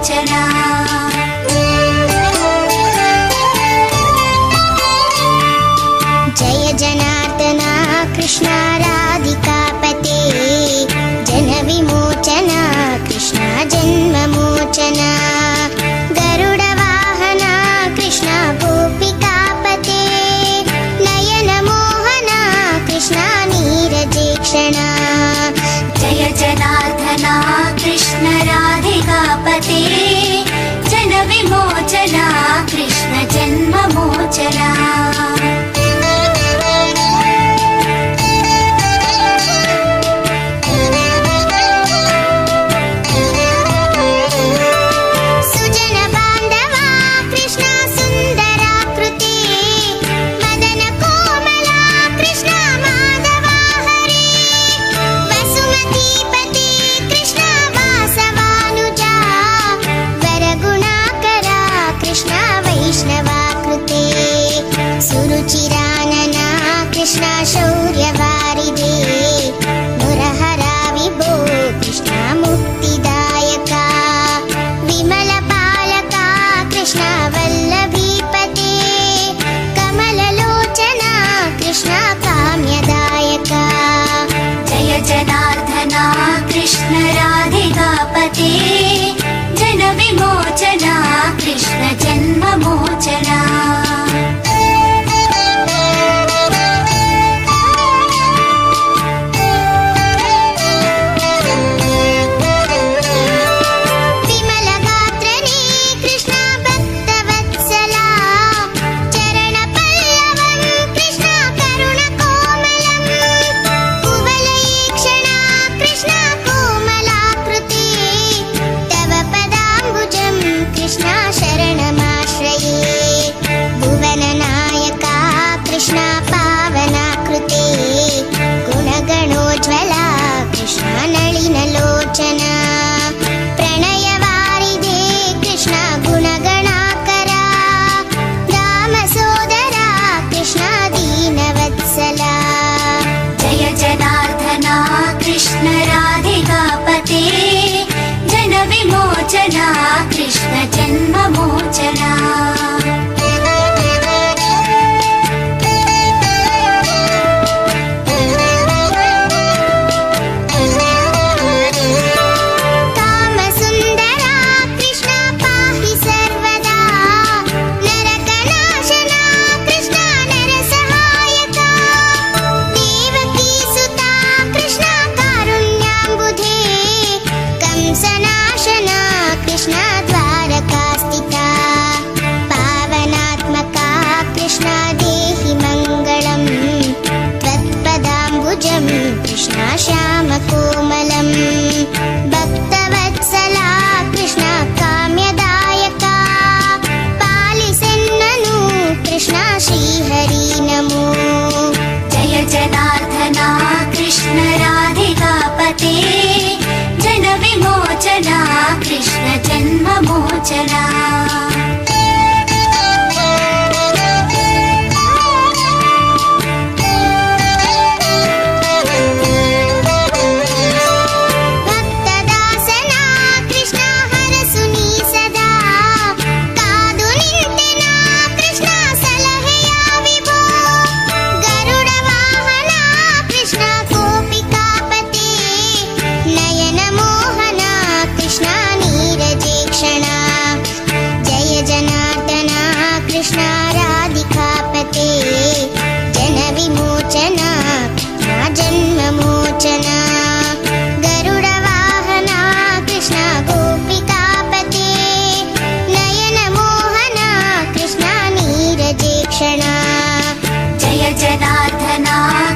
जन्ममोचना जय जनार्दना कृष्ण राधिकापते जन विमोचना कृष्ण जन्ममोचना गरुड वाहना कृष्ण गोपिकापते नयन मोहना कृष्ण नीरजेक्षणा जय जनार्दना कृष्ण राधिकापते जन विमोचना कृष्ण जन्ममोचना सुरुचिरानना कृष्ण शौर्यवारिधे मुरहरा विभो कृष्ण मुक्तिदायका विमलपालका कृष्ण वल्लभीपते कमललोचना कृष्ण काम्यदायका जय जनार्दना कृष्ण राधिकापते जन विमोचना कृष्ण जन्ममोचना प्रणयवारिधे कृष्ण गुणगणाकरा दामसोदरा कृष्ण दीनवत्सला जय जनार्दना कृष्ण राधिकापते जन विमोचना कृष्ण जन्ममोचना कृष्ण श्यामकोमलं भक्तवत्सला कृष्ण काम्यदायका पालिसेन्ननु कृष्ण श्रीहरि नमो जय जनार्दना कृष्ण राधिकापते जन विमोचना कृष्ण जन्ममोचना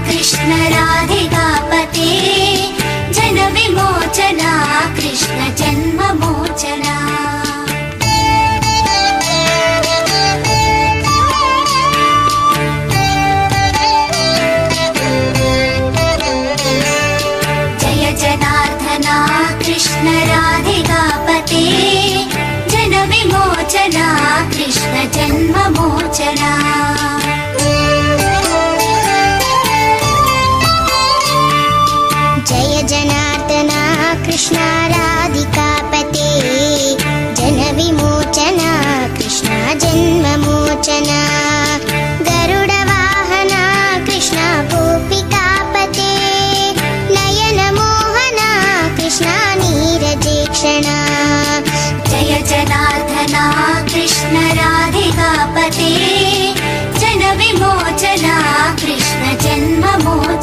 कृष्ण राधिकापते जन विमोचना कृष्ण जन्ममोचना जय जनार्दना कृष्ण राधिकापते जन विमोचना कृष्ण जन्ममोचना जय जनार्दना कृष्ण राधिकापते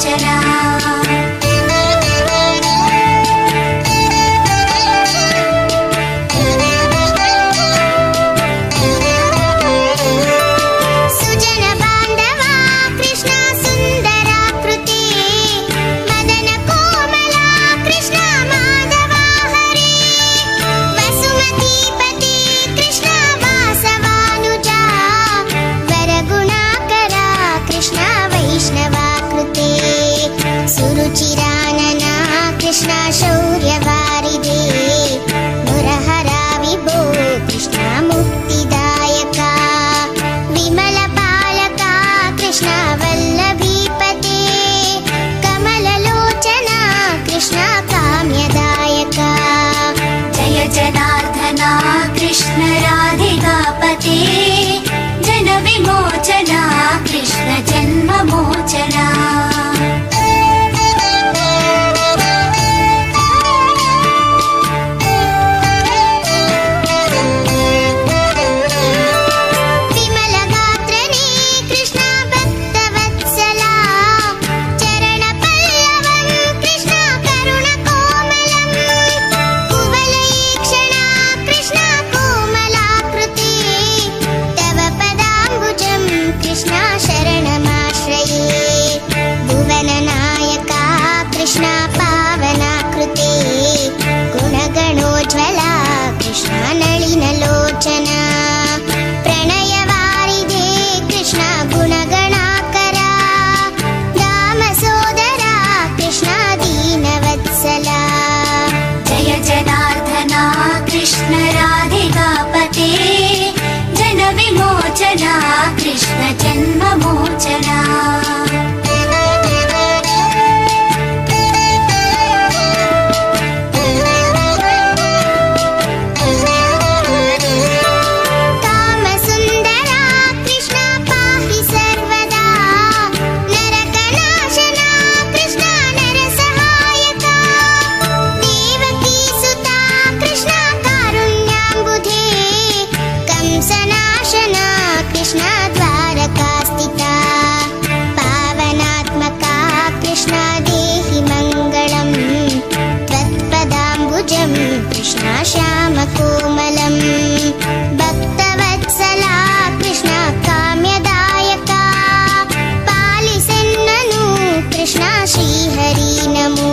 जन्ममोचना सुरुचिरानना कृष्ण शौर्यवारिदे मुरहरा विभो कृष्ण मुक्तिदायका विमलपालका कृष्ण वल्लभीपते कमललोचना कृष्ण काम्यदायका जय जनार्दना कृष्ण राधिकापते जनविमोचना कृष्ण जन्ममोचना गुणगणोज्ज्वला कृष्ण नलिनलोचना प्रणयवारिधे कृष्ण गुणगणाकरा दामसोदरा कृष्ण दीनवत्सला जय जनार्दना कृष्ण राधिकापते जनविमोचना कृष्ण जन्ममोचना कृष्ण द्वारकास्थिता पावनात्मका कृष्ण देहि मङ्गलम् त्वत्पदाम्बुजं कृष्ण श्यामकोमलम् भक्तवत्सला कृष्ण काम्यदायका पालिसेन्ननु कृष्ण श्रीहरि नमो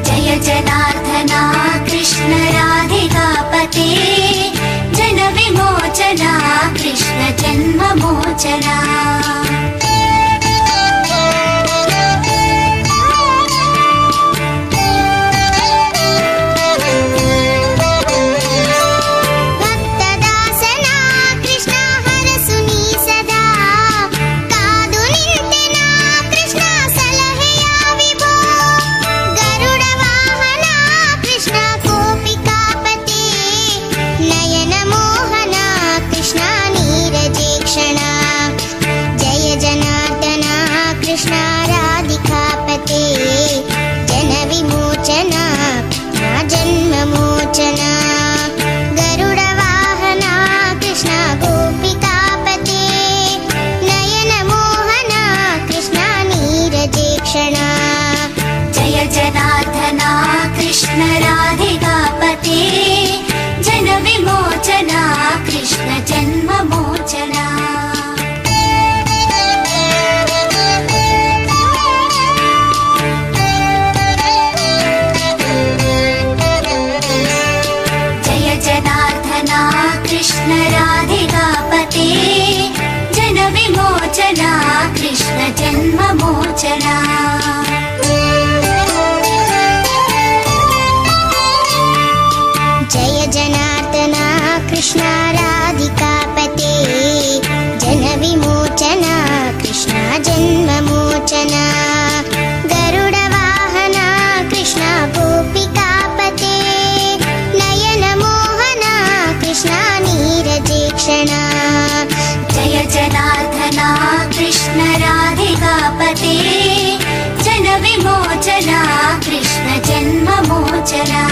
जय जनार्दना कृष्ण राधिकापते जनविमोचना कृष्ण जन्ममोचना भक्तदासना कृष्ण हरसुनी सदा कादु निंतेना कृष्ण सलहेया विभो गरुडवाहना कृष्ण गोपिकापते नयन मोहना कृष्ण नीरजेक्षणा जय जनार्दना कृष्ण राधिकापते जनविमोचना जन्ममोचना गरुडवाहना कृष्ण गोपिकापते नयन मोहना कृष्ण नीरजेक्षणा जय जनार्दना कृष्ण राधिकापते जनविमोचना कृष्ण जन्ममोचना जय जनार्दना कृष्ण राधिकापते जनविमोचना कृष्ण जन्ममोचना जय जनार्दना कृष्ण राधिकापते जनविमोचना कृष्ण जन्ममोचना गरुडवाहना कृष्ण गोपिकापते नयन मोहना कृष्ण नीरजेक्षणा जय जनार्दना कृष्ण राधिकापते जनविमोचना कृष्ण जन्ममोचना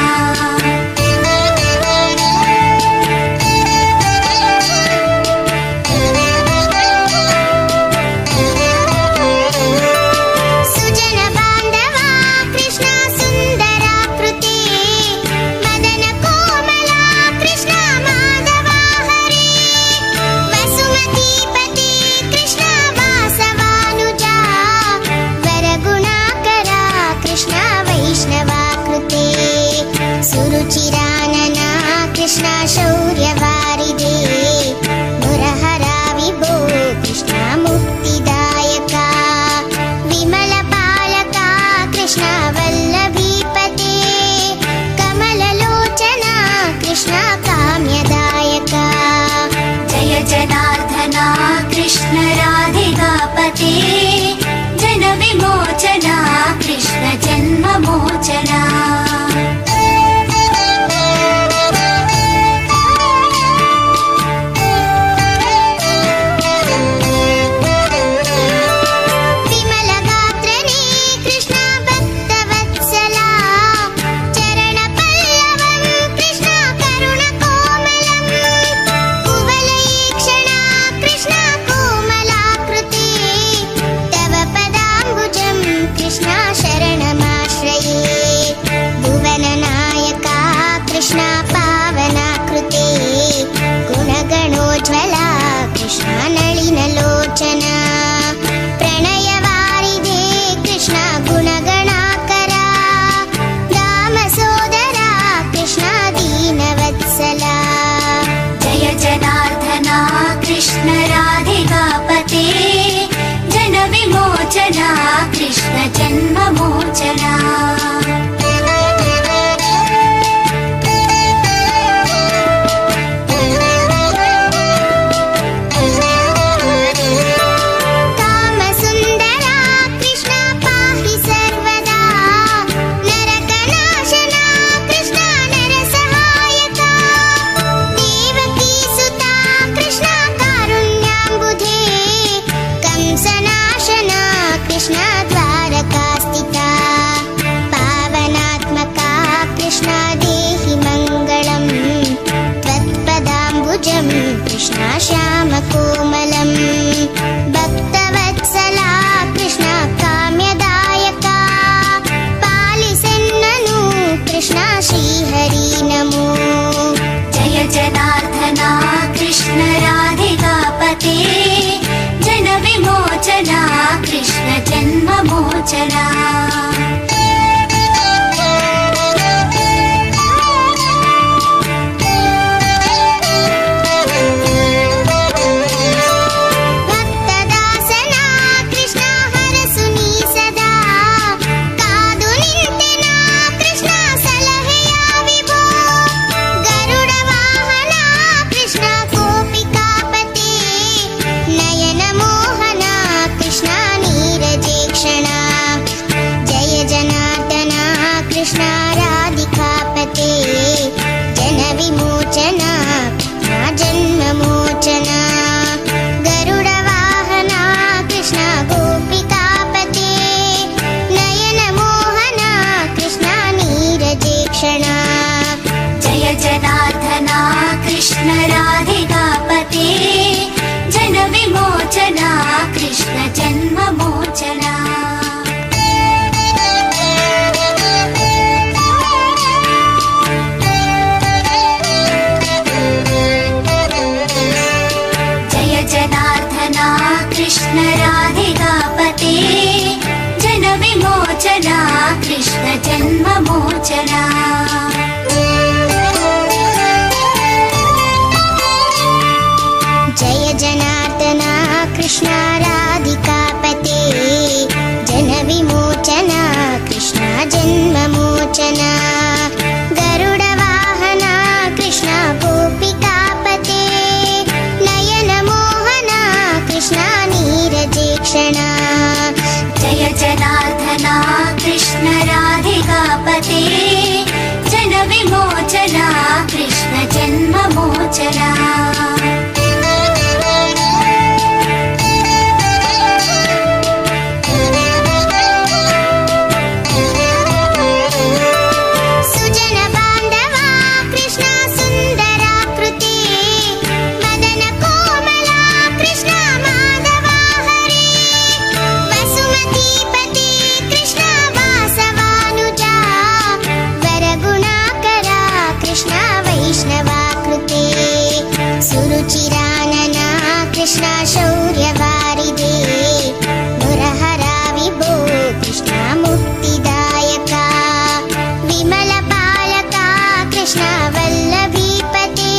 जय जनार्दना कृष्ण राधिकापते जनविमोचना कृष्ण जन्ममोचना गरुडवाहना कृष्ण गोपिकापते नयनमोहना कृष्ण नीरजेक्षणा जय जनार्दना कृष्ण राधिकापते जनविमोचना कृष्ण जन्ममोचना सुरुचिरानना कृष्ण शौर्यवारिधे मुरहरा विभो कृष्ण मुक्तिदायका विमलपालका कृष्ण वल्लभीपते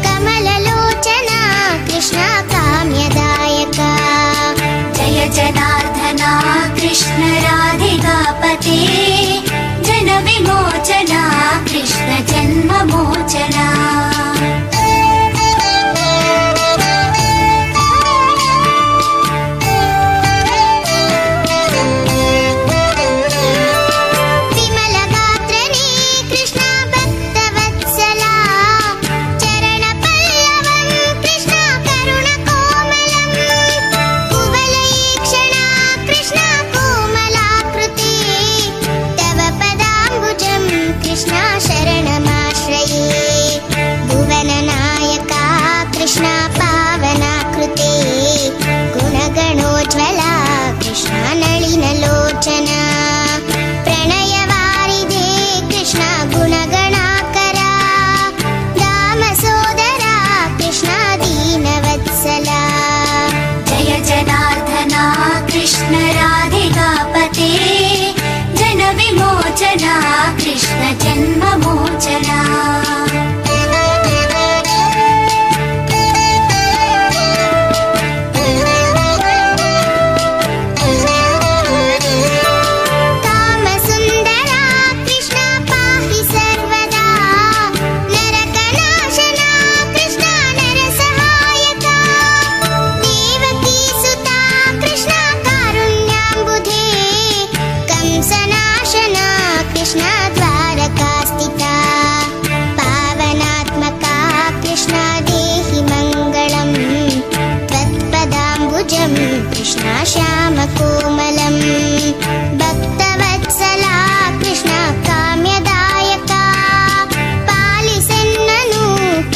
कमललोचना कृष्ण काम्यदायका जय जनार्दना कृष्ण राधिकापते जनविमोचना कृष्ण जन्ममोचना नलिनलोचना प्रणयवारिधे कृष्ण गुणगणाकरा दामसोदरा कृष्ण दीनवत्सला जय जनार्दना कृष्ण राधिकापते जनविमोचना कृष्ण जन्ममोचना कृष्ण द्वारकास्थिता पावनात्मका कृष्ण देहि मङ्गलम् त्वत्पदाम्बुजं कृष्ण श्यामकोमलं भक्तवत्सला कृष्ण काम्यदायका पालिसेन्ननु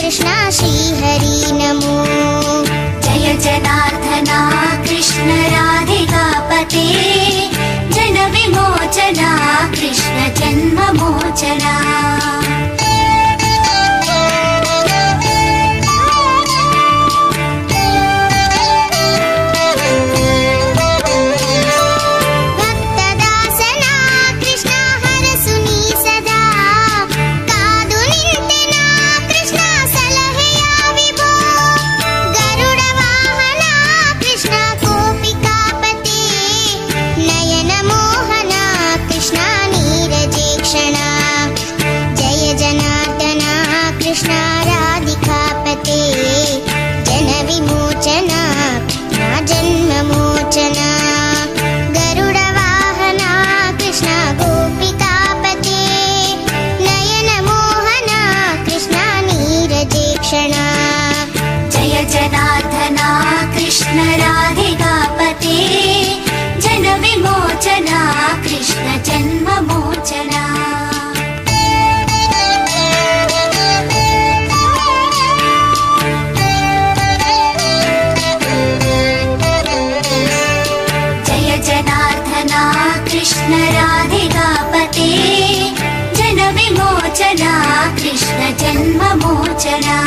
कृष्ण श्रीहरि नमो जय जनार्दना कृष्ण राधिकापते जनविमोचना कृष्ण जन्ममोचना भक्तदासना कृष्ण हरसुनी सदा कादु निंतेना कृष्ण सलहेया विभो गरुडवाहना कृष्ण गोपिकापते नयनमोहना कृष्ण नीरजेक्षणा जय जनार्दना कृष्ण राधिकापते जनविमोचना कृष्ण जन्ममोचना गरुडवाहना कृष्ण गोपिकापते नयनमोहना कृष्ण नीरजेक्षणा जय जनार्दना कृष्ण राधिकापते जनविमोचना कृष्ण जन्ममोचना जय जनार्दना कृष्ण राधिकापते जनविमोचना कृष्ण जन्ममोचना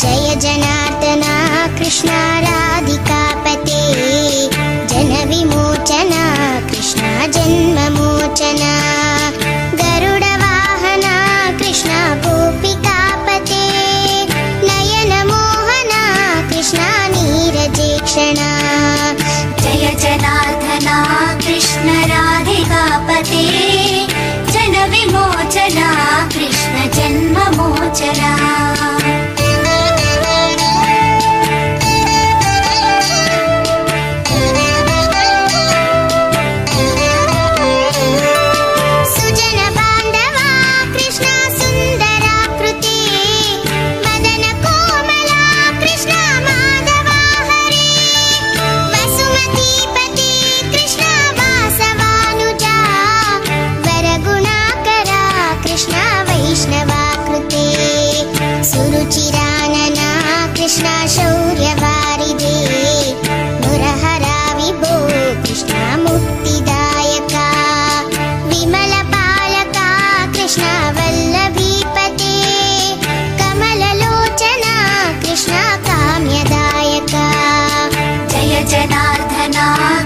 जय जनार्दना कृष्ण राधिकापते जन जन्ममोचना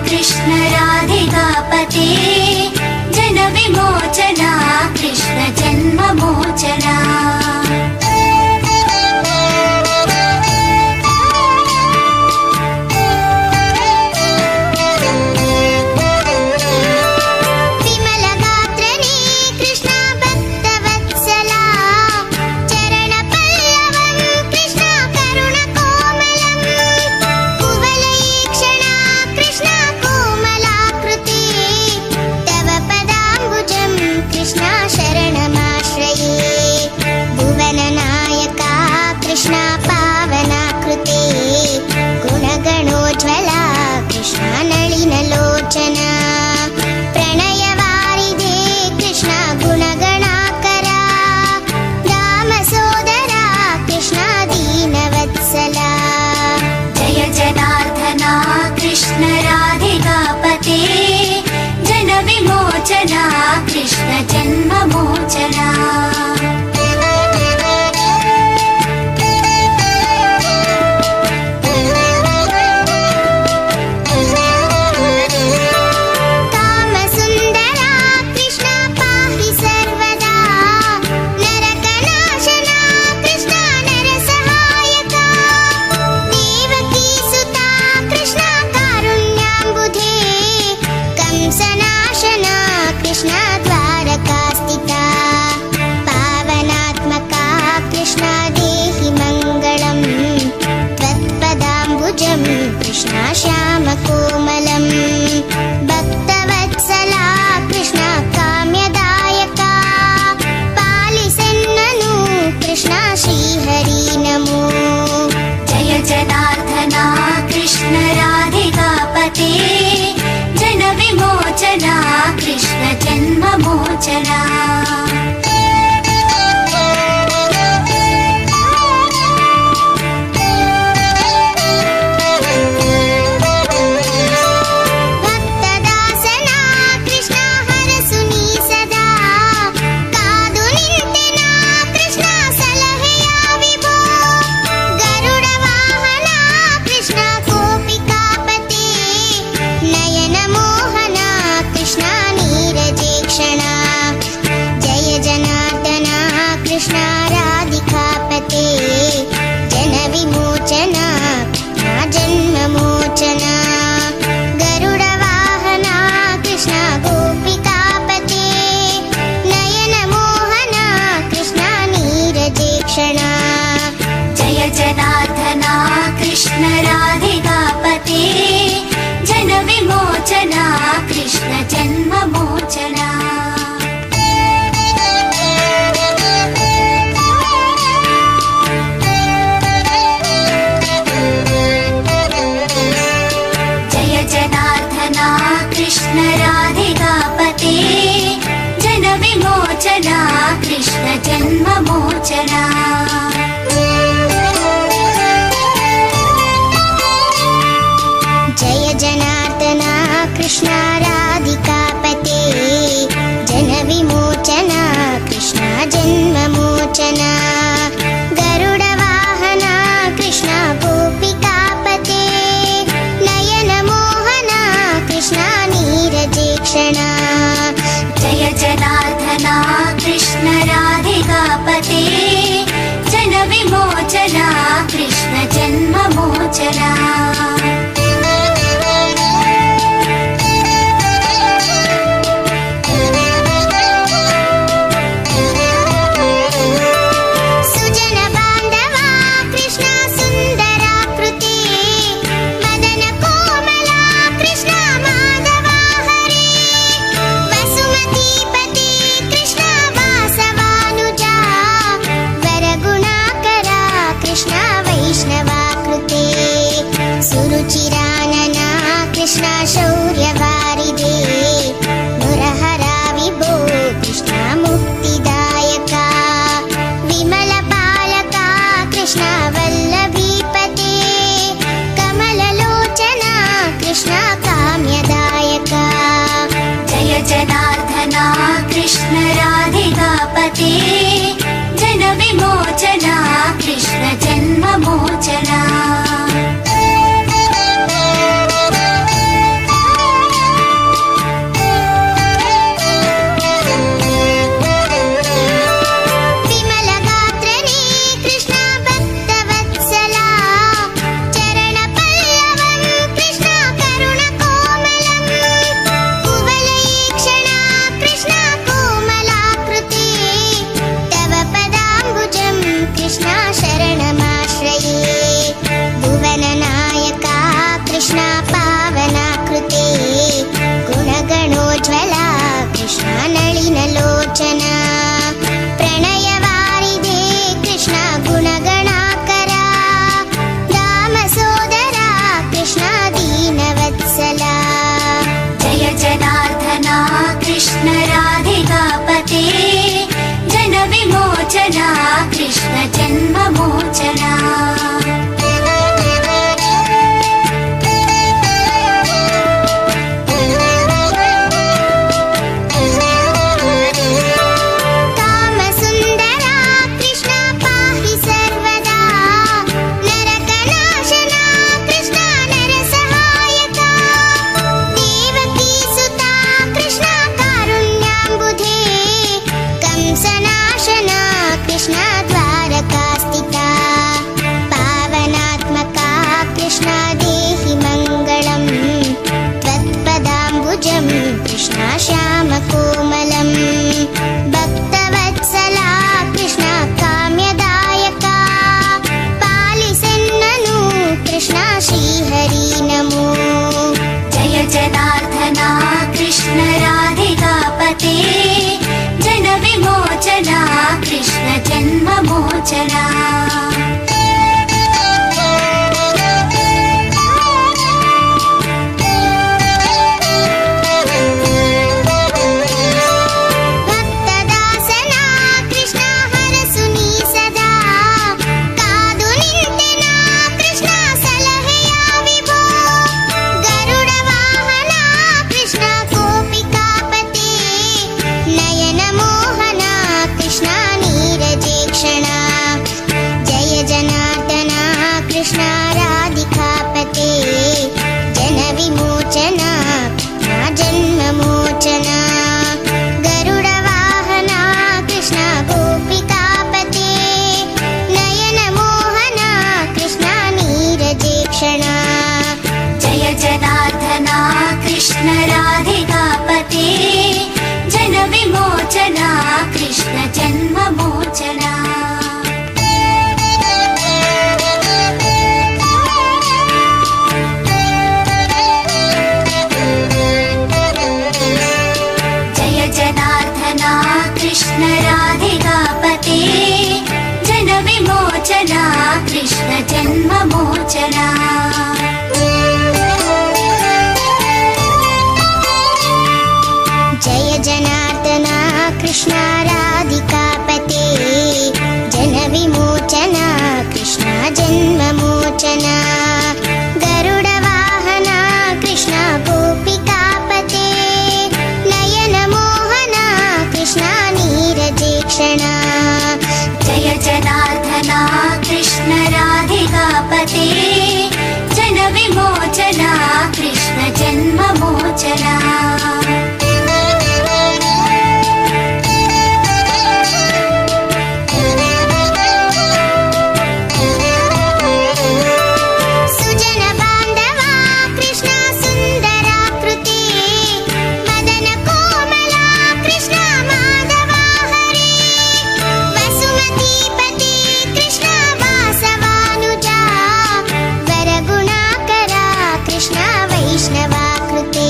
कृष्ण राधिकापते जन विमोचना कृष्ण जन्ममोचना कृष्ण राधिकापते जन विमोचना कृष्ण जन्ममोचना कृष्ण श्याम कोमलम् भक्तवत्सला कृष्ण काम्यदायका पालिसेन्ननु कृष्ण श्रीहरि नमो जय जनार्दना कृष्ण राधिकापते जन विमोचना कृष्ण जन्ममोचना कृष्ण राधिकापते जन विमोचना कृष्ण जन्ममोचना जय जनार्दना कृष्ण राधिकापते जन विमोचना कृष्ण जन्ममोचना जय जनार्दना कृष्ण राधिकापते जन विमोचना कृष्ण जन्ममोचना गरुडवाहना कृष्ण गोपिकापते नयन मोहना कृष्ण नीरजेक्षणा जय जनार्दना कृष्ण राधिकापते जन विमोचना कृष्ण जन्ममोचना शौर्यवारिधे मुरहरा विभो कृष्ण मुक्तिदायका विमलपालका कृष्ण वल्लभीपते कमललोचना कृष्ण काम्यदायका जय जनार्दना कृष्ण राधिकापते जन विमोचना कृष्ण जन्ममोचना प्रणयवारिधे कृष्ण गुणगणाकरा दामसोदरा कृष्ण दीनवत्सला जय जनार्दना कृष्ण राधिकापते जन विमोचना कृष्ण जन्ममोचना कृष्ण द्वारकास्थिता पावनात्मका कृष्ण देहि मङ्गलम् त्वत्पदाम्बुजं कृष्ण श्यामकोमलम् भक्तवत्सला कृष्ण काम्यदायका पालिसेन्ननु कृष्ण श्रीहरि नमो जय जनार्दना कृष्ण राधिकापते जन विमोचना कृष्ण जन्ममोचना भक्तदासना कृष्ण हरसुनी सदा कादु निंतेना कृष्ण सलहेया विभो गरुडवाहना कृष्ण गोपिकापते नयन मोहना कृष्ण नीरजेक्षणा जय जनार्दना कृष्ण राधिकापते जन विमोचना जन्ममोचना गरुडवाहना कृष्ण गोपिकापते नयन मोहना कृष्ण नीरजेक्षणा जय जनार्दना कृष्ण राधिकापते जन विमोचना कृष्ण जन्ममोचना जय जनार्दना कृष्ण राधिकापते जन विमोचना कृष्ण जन्ममोचना जय जनार्दना कृष्ण राधिकापते जन विमोचना कृष्ण जन्ममोचना गरुडवाहना कृष्ण गोपिकापते नयन मोहना कृष्ण नीरजेक्षणा जय जनार्दना कृष्ण राधिकापते जन विमोचना कृष्ण जन्ममोचना सुजन बांधवा कृष्ण सुंदराकृते मदन कोमला कृष्ण माधवा हरे वसुमतीपते कृष्ण वासवानुजा वरगुणाकरा कृष्ण वैष्णवाकृते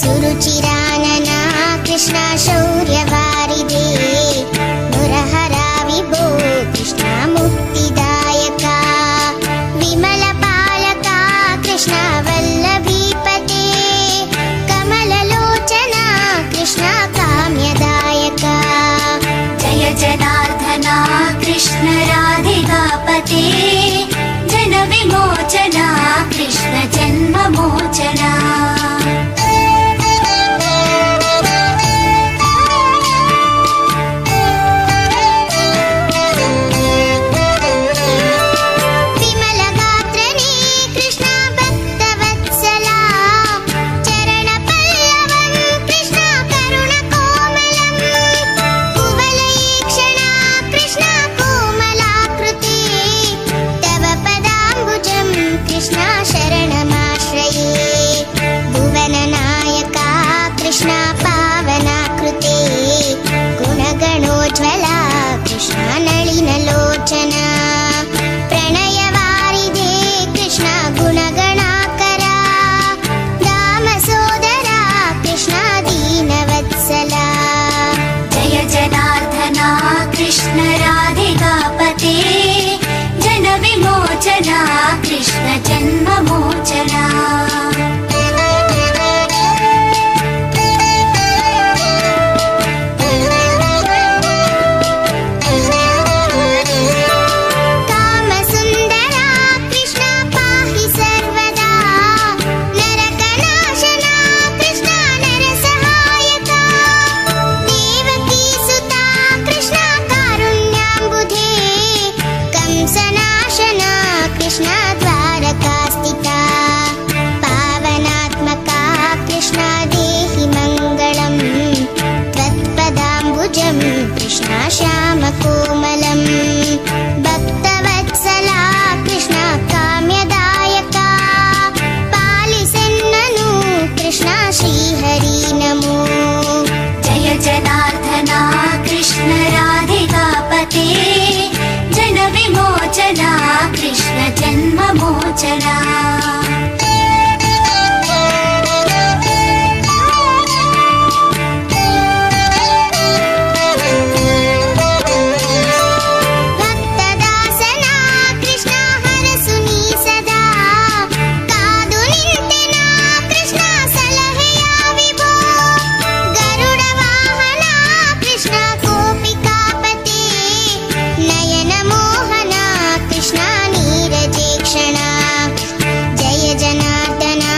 सुरुचिरानना कृष्ण शौर्यवारिधे मुरहरा विभो कृष्ण मुक्तिदायका विमलपालका कृष्ण वल्लभीपते जन्ममोचना कृष्ण जन्ममोचना कामसुन्दरा कृष्ण पाहि सर्वदा नरकनाशना कृष्ण नरसहायका देवकीसुता कृष्ण कारुण्याम्बुधे कंसनाशना कृष्ण द्वारकास्थिता पावनात्मका कृष्ण देहि मङ्गलम् त्वत्पदाम्बुजं कृष्ण श्यामकोमलम् भक्तवत्सला कृष्ण काम्यदायका पालिसेन्ननु कृष्ण श्रीहरि नमो जय जनार्दना कृष्ण राधिकापते जनविमोचना कृष्ण जन्ममोचना भक्तदासना कृष्ण हरसुनी सदा कादु निंतेना कृष्ण सलहेया विभो गरुडवाहना कृष्ण गोपिकापते नयन मोहना कृष्ण नीरजेक्षणा जय जनार्दना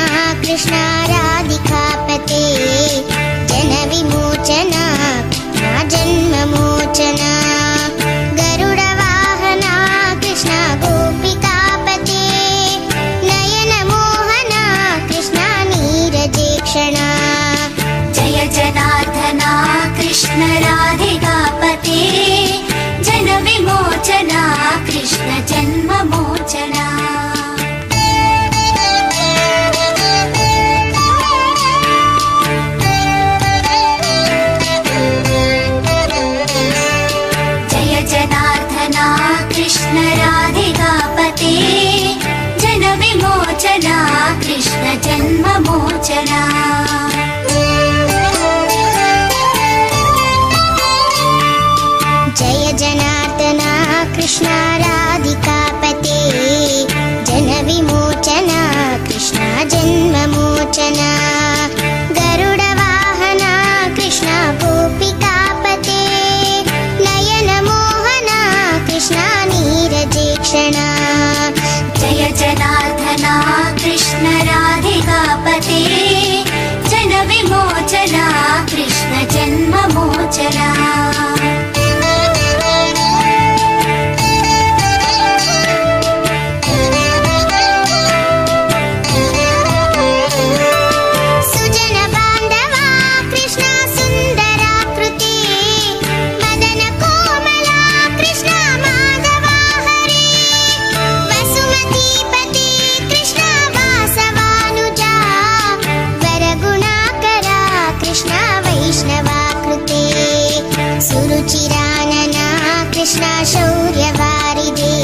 कृष्ण राधिकापते जनविमोचना जन्ममोचना गरुडवाहना कृष्ण गोपिकापते नयन मोहना कृष्ण नीरजेक्षणा जय जनार्दना कृष्ण राधिकापते जनविमोचना कृष्ण जन्ममोचना जय जनार्दना कृष्ण राधिकापते जनविमोचना कृष्ण जन्ममोचना जय जनार्दना कृष्ण राधिकापते जनविमोचना कृष्ण जन्ममोचना गरुडवाहना कृष्ण गोपिकापते नयन मोहना कृष्ण नीरजेक्षणा जय जनार्दना कृष्ण राधिकापते जनविमोचना कृष्ण जन्ममोचना सुजन बांधवा कृष्ण सुंदराकृति मदन कोमला कृष्ण माधवा हरे वसुमतीपति कृष्ण वासवानुजा वरगुणाकरा कृष्ण वैष्णवाकृते सुरुचिरानना कृष्ण शौर्यवारिधे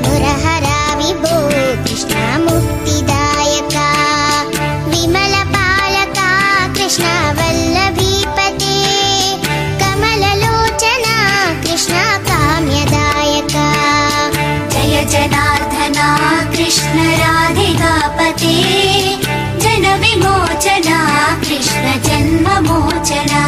मुरहरा विभो कृष्ण मुक्तिदायका विमलपालका कृष्ण वल्लभीपते कमललोचना कृष्ण काम्यदायका जय जनार्दना कृष्ण राधिकापते जनविमोचना कृष्ण जन्ममोचना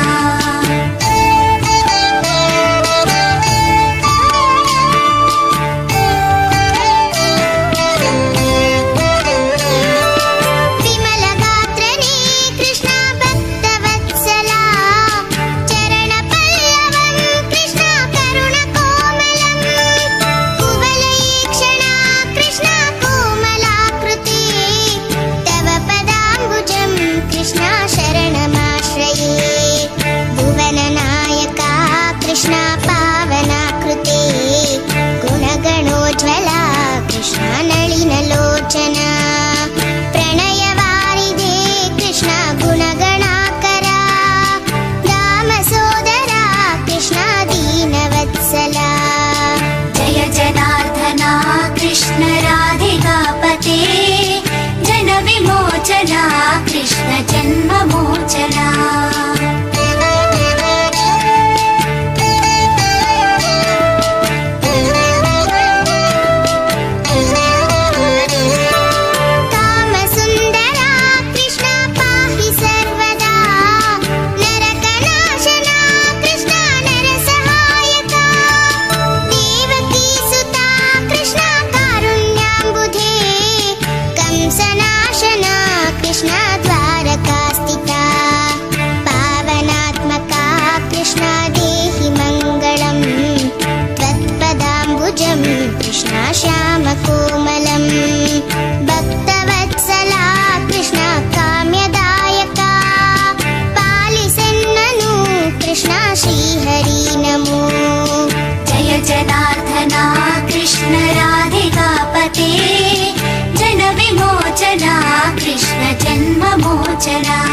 जन्ममोचना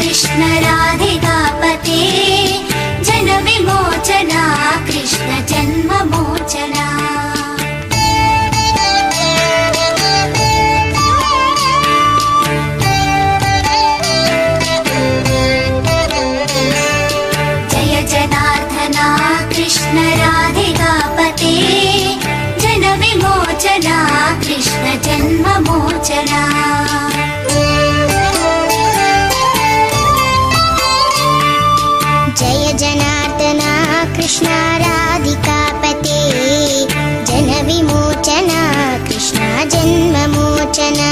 कृष्ण राधिकापते जनविमोचना कृष्ण जन्ममोचना जय जनार्दना कृष्ण राधिकापते जनविमोचना कृष्ण जन्ममोचना जय जनार्दना कृष्ण राधिकापते जनविमोचना कृष्ण जन्ममोचना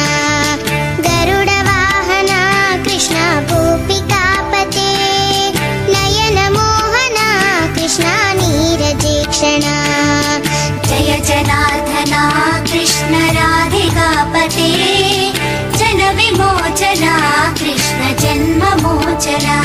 गरुडवाहना कृष्ण गोपिकापते नयनमोहना कृष्ण नीरजेक्षणा जय जनार्दना कृष्ण राधिकापते जनविमोचना कृष्ण जन्ममोचना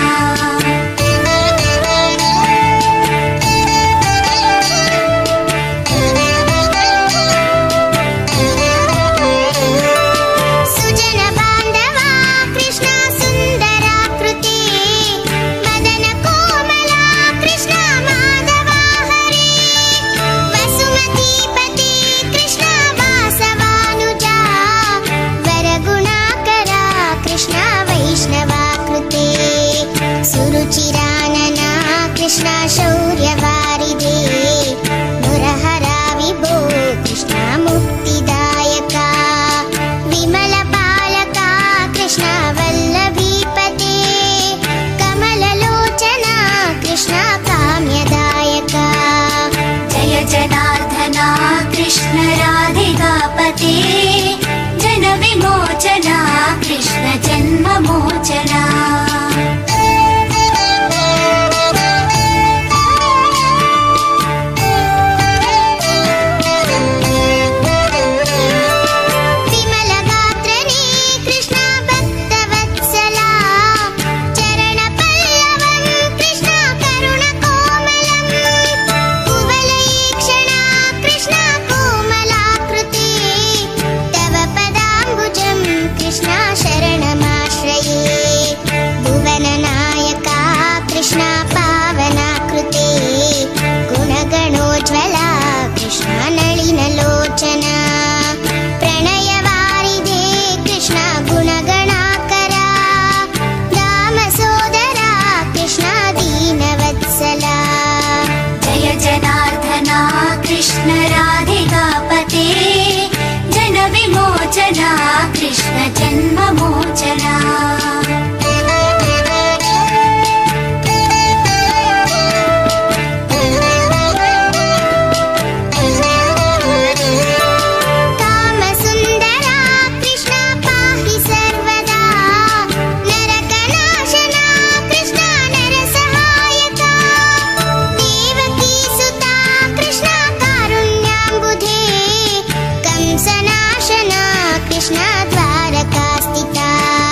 सुरुचिरानना कृष्ण शौर्यवारिधे मुरहरा विभो कृष्ण मुक्तिदायका विमलपालका कृष्ण वल्लभीपते कमललोचना कृष्ण काम्यदायका जय जनार्दना कृष्ण राधिकापते जनविमोचना कृष्ण जन्ममोचना नलिनलोचना प्रणयवारिधे कृष्ण गुणगणाकरा दामसोदरा कृष्ण दीनवत्सला जय जनार्दना कृष्ण राधिकापते जनविमोचना कृष्ण जन्ममोचना कृष्ण द्वारका स्थिता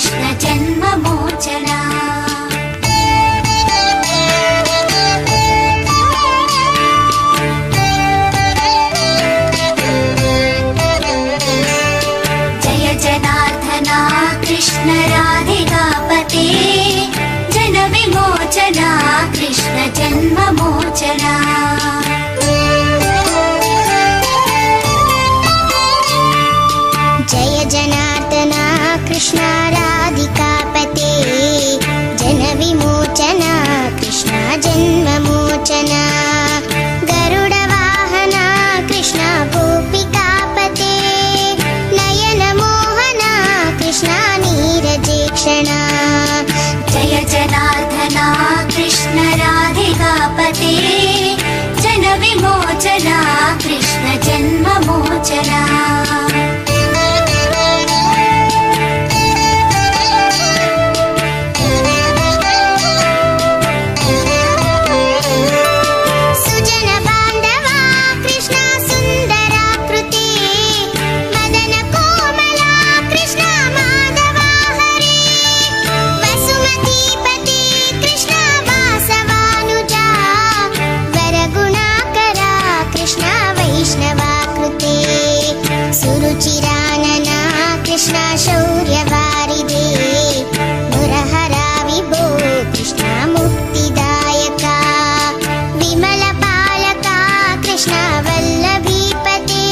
कृष्ण जन्ममोचना जय जनार्दना कृष्ण राधिकापते जनविमोचना कृष्ण जन्ममोचना जय जनार्दना कृष्ण राधिकापते जनविमोचना कृष्ण जन्ममोचना गरुडवाहना कृष्ण गोपिकापते नयनमोहना कृष्ण नीरजेक्षणा जय जनार्दना कृष्ण राधिकापते जनविमोचना कृष्ण जन्ममोचना सुरुचिरानना कृष्ण शौर्यवारिधे मुरहरा विभो कृष्ण मुक्तिदायका विमलपालका कृष्ण वल्लभीपते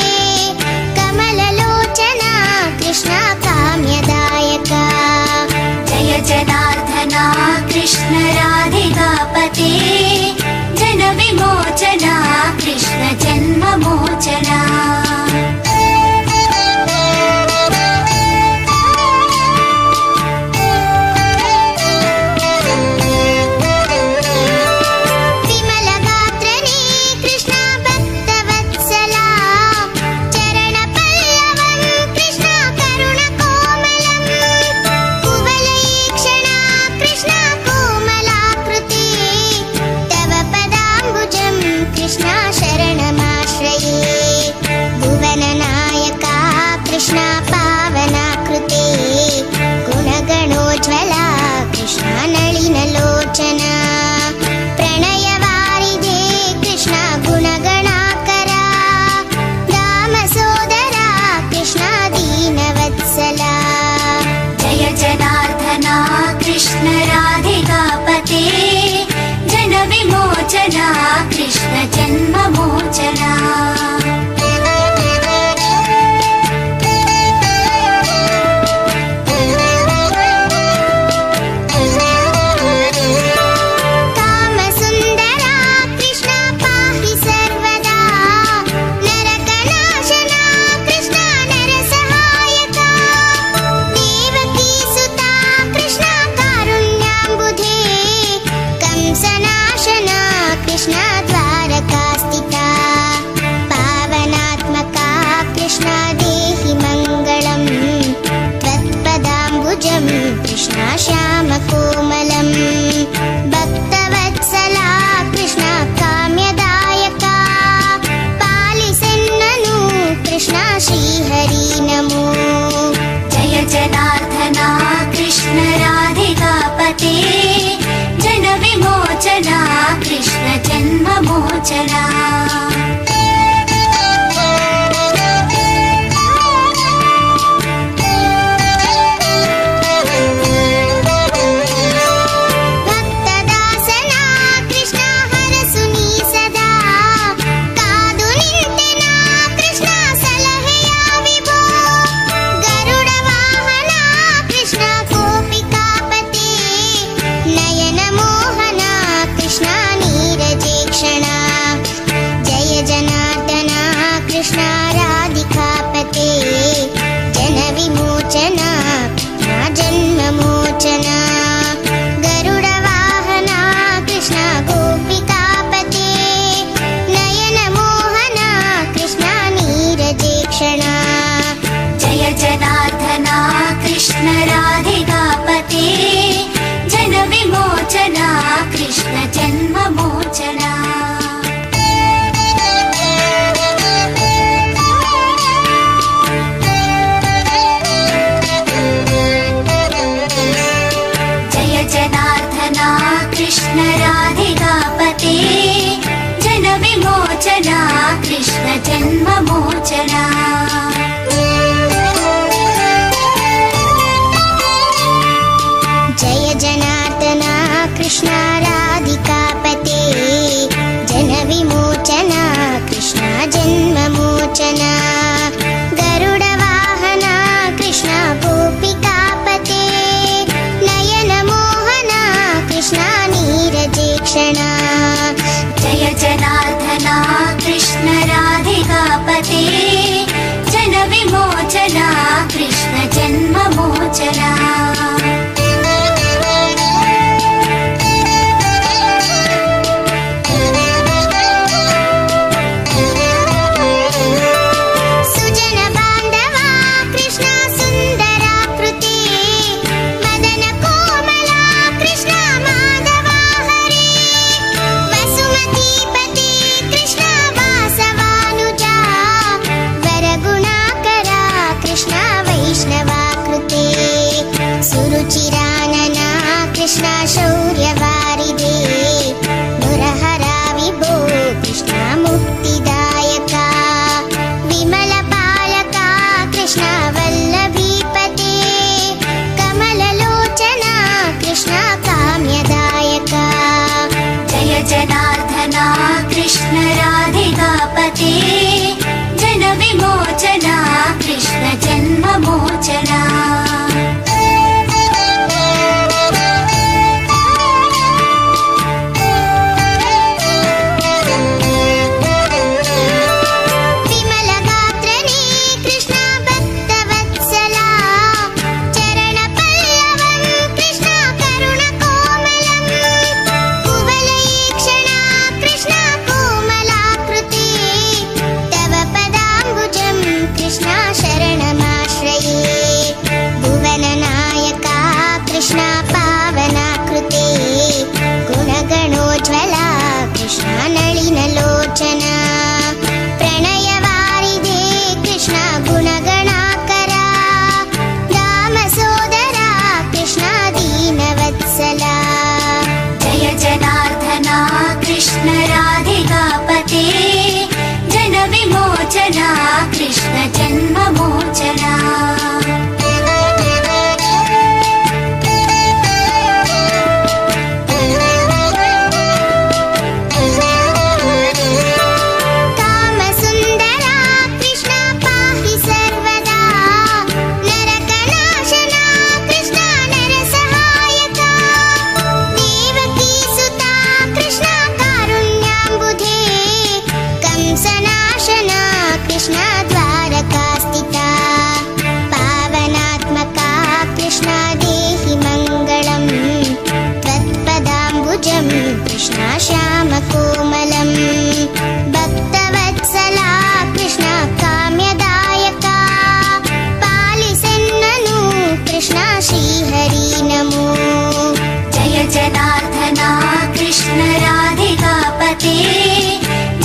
कमललोचना कृष्ण काम्यदायका जय जनार्दना कृष्ण राधिकापते जनविमोचना कृष्ण जन्ममोचना कृष्ण शरणमाश्रये भुवननायका कृष्ण पावनाकृते गुणगणोज्ज्वला कृष्ण नलिनलोचना प्रणयवारिधे कृष्ण गुणगणाकरा दामसोदरा कृष्ण दीनवत्सला जय जनार्दना कृष्ण राधिकापते जनविमोचना कृष्ण जन्ममोचना कामसुन्दरा कृष्ण पाहि सर्वदा नरकनाशना कृष्ण नरसहायका देवकीसुता कृष्ण कारुण्याम्बुधे कंसनाशना कृष्ण द्वारकास्थिता कृष्ण राधिकापते जन विमोचना कृष्ण जन्ममोचना जय जनार्दना कृष्ण राधिकापते जन विमोचना कृष्ण जन्ममोचना गरुडवाहना कृष्ण गोपिकापते नयन मोहना कृष्ण नीरजेक्षणा जय जनार्दना कृष्ण राधिकापते जन विमोचना कृष्ण जन्ममोचना सुजन बांधवा कृष्ण सुंदराकृते मदन कोमला कृष्ण माधवा हरे वसुमतीपते कृष्ण वासवानुजा वरगुणाकरा कृष्ण वैष्णवाकृते सुरुचिरानना कृष्ण शौर्यवारिधे मुरहरा विभो कृष्ण मुक्तिदायका विमलपालका कृष्ण वल्लभीपते कमललोचना कृष्ण काम्यदायका जय जनार्दना कृष्ण राधिकापते जन विमोचना कृष्ण जन्ममोचना विमलगात्रने कृष्ण भक्तवत्सला चरणपल्लवं कृष्ण करुणकोमलं कुवलयेक्षणा कृष्ण कोमलाकृते तव पदाम्बुजं कृष्ण शरणमाश्रये भुवननायका कृष्ण पावनाकृते गुणगणोज्ज्वला कृष्ण नलिनलोचना प्रणयवारिधे कृष्ण गुणगणाकरा दामसोदरा कृष्ण दीनवत्सला जय जनार्दना कृष्ण राधिकापते जन विमोचना कृष्ण जन्ममोचना कामसुन्दरा कृष्ण पाहि सर्वदा नरकनाशना कृष्ण नरसहायका देवकीसुता कृष्ण कारुण्याम्बुधे कंसनाशना कृष्ण द्वारकास्थिता पावनात्मका कृष्ण देहि मङ्गलम् त्वत्पदाम्बुजं कृष्ण श्यामकोमलं भक्तवत्सला कृष्ण काम्यदायका पालिसेन्ननु कृष्ण श्रीहरि नमो जय जनार्दना कृष्ण राधिकापते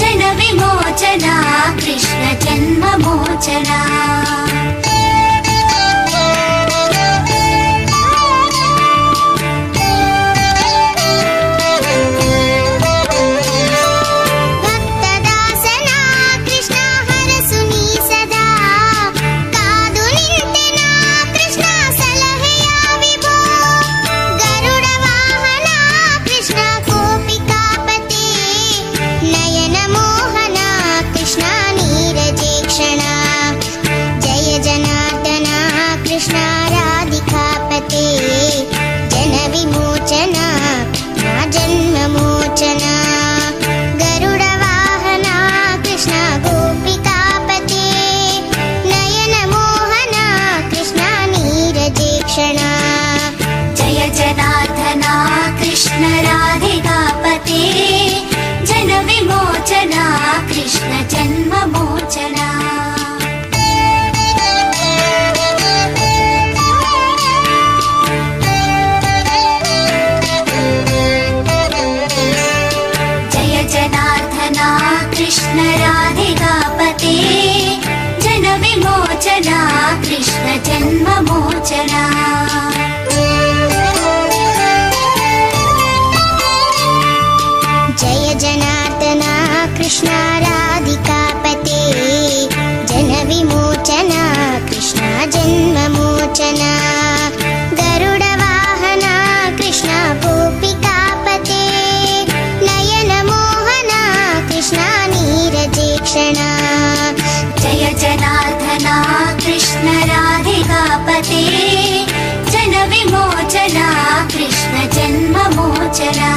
जन विमोचना कृष्ण जन्ममोचना भक्तदासना कृष्ण हरसुनी सदा कादु निंतेना कृष्ण सलहेया विभो गरुडवाहना कृष्ण गोपिकापते नयन मोहना कृष्ण नीरजेक्षणा जन्ममोचना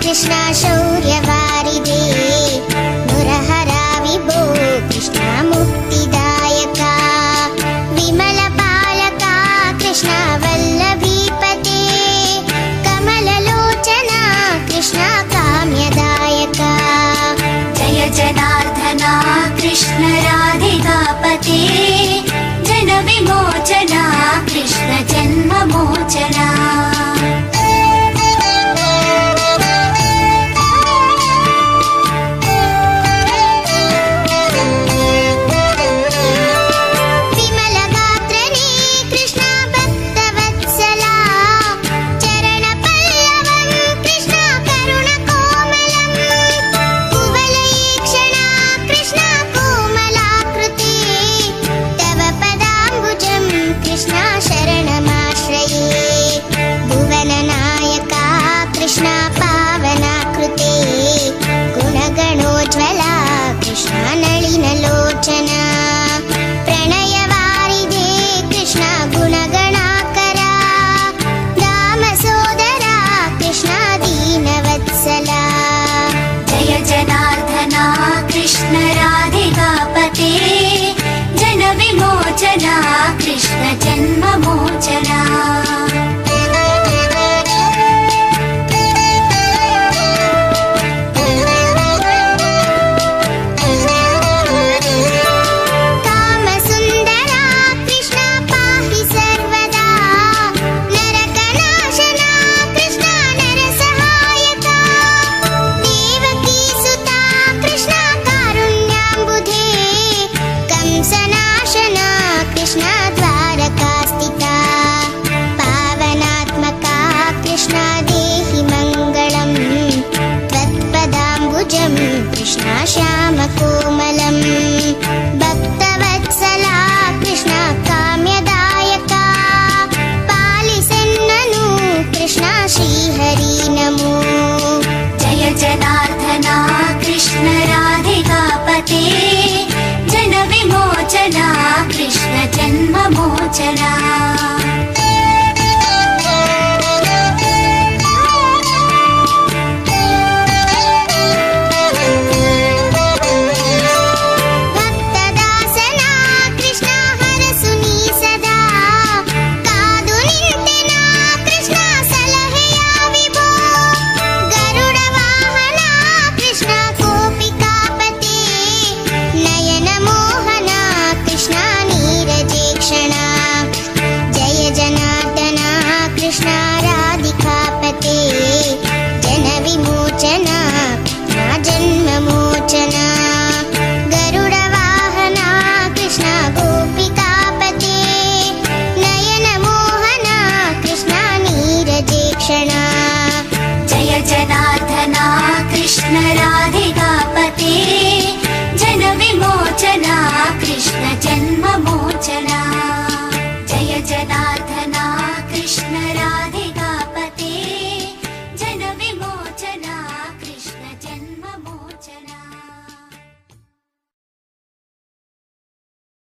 कृष्णा शौर्यवारिदे मुरहरा विभो कृष्णा मुक्तिदायका विमलपालका कृष्णा वल्लभीपते कमललोचना कृष्णा काम्यदायका जय जनार्दना कृष्ण राधिकापते जनविमोचना कृष्ण जन्ममोचना प्रणयवारिधे कृष्णा गुणगणाकरा दामसोदरा कृष्णा दीनवत्सला जय जनार्दना कृष्ण राधिकापते जनविमोचना कृष्ण जन्ममोचना कृष्णा श्यामकोमलं भक्तवत्सला कृष्णा काम्यदायका पालिसेन्ननु कृष्णा श्रीहरि नमो जय जनार्दना कृष्ण राधिकापते जनविमोचना कृष्ण जन्ममोचना